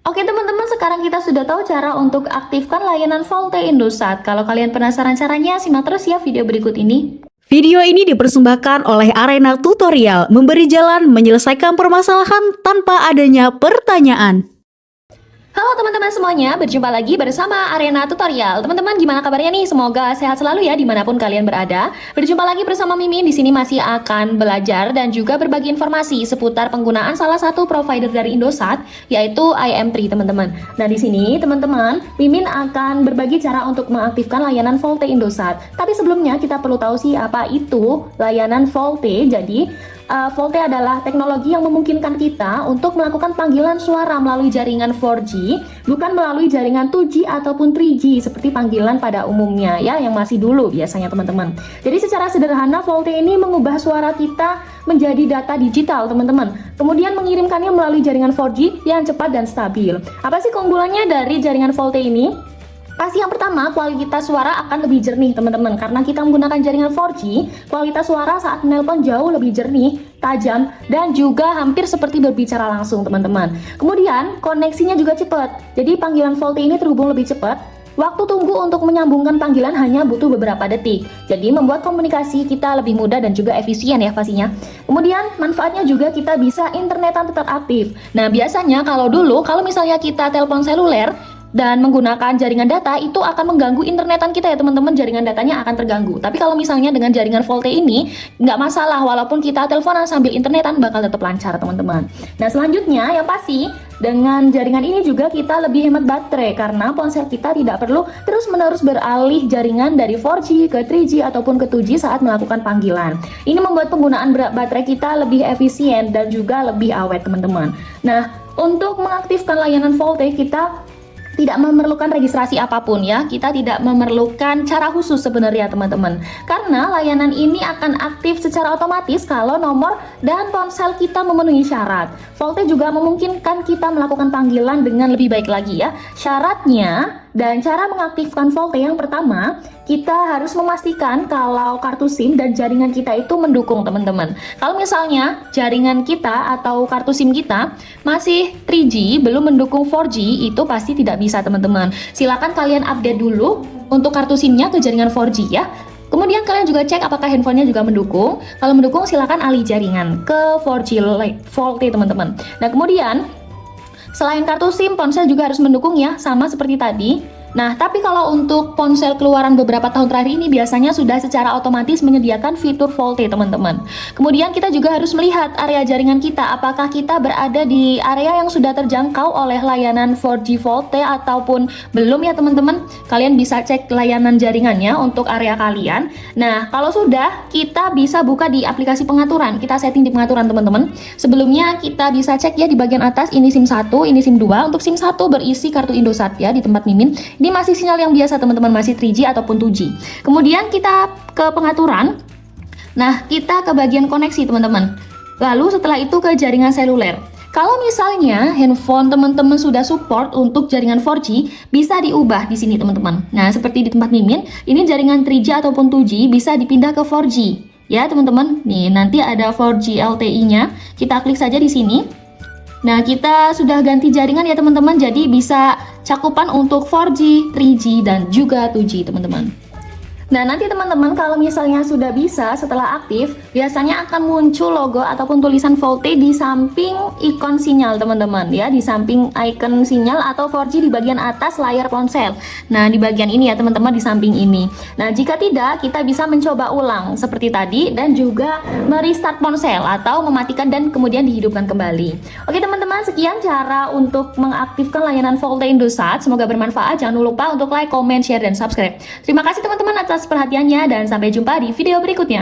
Oke teman-teman, sekarang kita sudah tahu cara untuk aktifkan layanan VoLTE Indosat. Kalau kalian penasaran caranya, simak terus ya video berikut ini. Video ini dipersembahkan oleh Arena Tutorial, memberi jalan menyelesaikan permasalahan tanpa adanya pertanyaan. Halo teman-teman semuanya, berjumpa lagi bersama Arena Tutorial. Teman-teman, gimana kabarnya nih? Semoga sehat selalu ya dimanapun kalian berada. Berjumpa lagi bersama Mimin. Di sini masih akan belajar dan juga berbagi informasi seputar penggunaan salah satu provider dari Indosat, yaitu IM3 teman-teman. Nah di sini teman-teman, Mimin akan berbagi cara untuk mengaktifkan layanan VoLTE Indosat. Tapi sebelumnya kita perlu tahu sih apa itu layanan VoLTE. Jadi VoLTE adalah teknologi yang memungkinkan kita untuk melakukan panggilan suara melalui jaringan 4G, bukan melalui jaringan 2G ataupun 3G seperti panggilan pada umumnya ya, yang masih dulu biasanya teman-teman. Jadi secara sederhana VoLTE ini mengubah suara kita menjadi data digital teman-teman, kemudian mengirimkannya melalui jaringan 4G yang cepat dan stabil. Apa sih keunggulannya dari jaringan VoLTE ini? Pasti yang pertama, kualitas suara akan lebih jernih teman-teman. Karena kita menggunakan jaringan 4G, kualitas suara saat menelpon jauh lebih jernih, tajam, dan juga hampir seperti berbicara langsung teman-teman. Kemudian koneksinya juga cepat. Jadi panggilan VoLTE ini terhubung lebih cepat. Waktu tunggu untuk menyambungkan panggilan hanya butuh beberapa detik. Jadi membuat komunikasi kita lebih mudah dan juga efisien ya pastinya. Kemudian manfaatnya juga kita bisa internetan tetap aktif. Nah biasanya kalau misalnya kita telepon seluler dan menggunakan jaringan data, itu akan mengganggu internetan kita ya teman-teman, jaringan datanya akan terganggu. Tapi kalau misalnya dengan jaringan VoLTE ini nggak masalah, walaupun kita teleponan sambil internetan bakal tetap lancar teman-teman. Nah selanjutnya yang pasti dengan jaringan ini juga kita lebih hemat baterai, karena ponsel kita tidak perlu terus-menerus beralih jaringan dari 4G ke 3G ataupun ke 2G saat melakukan panggilan. Ini membuat penggunaan baterai kita lebih efisien dan juga lebih awet teman-teman. Nah untuk mengaktifkan layanan VoLTE kita tidak memerlukan registrasi apapun ya, kita tidak memerlukan cara khusus sebenarnya teman-teman, karena layanan ini akan aktif secara otomatis kalau nomor dan ponsel kita memenuhi syarat. VoLTE juga memungkinkan kita melakukan panggilan dengan lebih baik lagi ya. Syaratnya dan cara mengaktifkan VoLTE yang pertama, kita harus memastikan kalau kartu SIM dan jaringan kita itu mendukung teman-teman. Kalau misalnya jaringan kita atau kartu SIM kita masih 3G, belum mendukung 4G, itu pasti tidak bisa teman-teman. Silakan kalian update dulu untuk kartu SIM-nya ke jaringan 4G ya. Kemudian kalian juga cek apakah handphonenya juga mendukung. Kalau mendukung silakan alih jaringan ke 4G VoLTE teman-teman. Nah kemudian selain kartu SIM, ponsel juga harus mendukung ya, sama seperti tadi. Nah, tapi kalau untuk ponsel keluaran beberapa tahun terakhir ini biasanya sudah secara otomatis menyediakan fitur VoLTE, teman-teman. Kemudian kita juga harus melihat area jaringan kita, apakah kita berada di area yang sudah terjangkau oleh layanan 4G VoLTE ataupun belum ya, teman-teman. Kalian bisa cek layanan jaringannya untuk area kalian. Nah, kalau sudah, kita bisa buka di aplikasi pengaturan. Kita setting di pengaturan, teman-teman. Sebelumnya kita bisa cek ya di bagian atas, ini SIM 1, ini SIM 2. Untuk SIM 1 berisi kartu Indosat ya di tempat Mimin. Ini masih sinyal yang biasa teman-teman, masih 3G ataupun 2G. Kemudian kita ke pengaturan. Nah, kita ke bagian koneksi teman-teman. Lalu setelah itu ke jaringan seluler. Kalau misalnya handphone teman-teman sudah support untuk jaringan 4G, bisa diubah di sini teman-teman. Nah, seperti di tempat Mimin, ini jaringan 3G ataupun 2G bisa dipindah ke 4G. Ya, teman-teman. Nih, nanti ada 4G LTE-nya. Kita klik saja di sini. Nah, kita sudah ganti jaringan ya teman-teman, jadi bisa cakupan untuk 4G, 3G, dan juga 2G teman-teman. Nah, nanti teman-teman kalau misalnya sudah bisa setelah aktif, biasanya akan muncul logo ataupun tulisan VoLTE di samping ikon sinyal teman-teman ya, di samping ikon sinyal atau 4G di bagian atas layar ponsel. Nah, di bagian ini ya teman-teman, di samping ini. Nah, jika tidak, kita bisa mencoba ulang seperti tadi dan juga merestart ponsel atau mematikan dan kemudian dihidupkan kembali. Oke teman-teman, sekian cara untuk mengaktifkan layanan VoLTE Indosat. Semoga bermanfaat. Jangan lupa untuk like, comment, share, dan subscribe. Terima kasih teman-teman atas perhatiannya dan sampai jumpa di video berikutnya.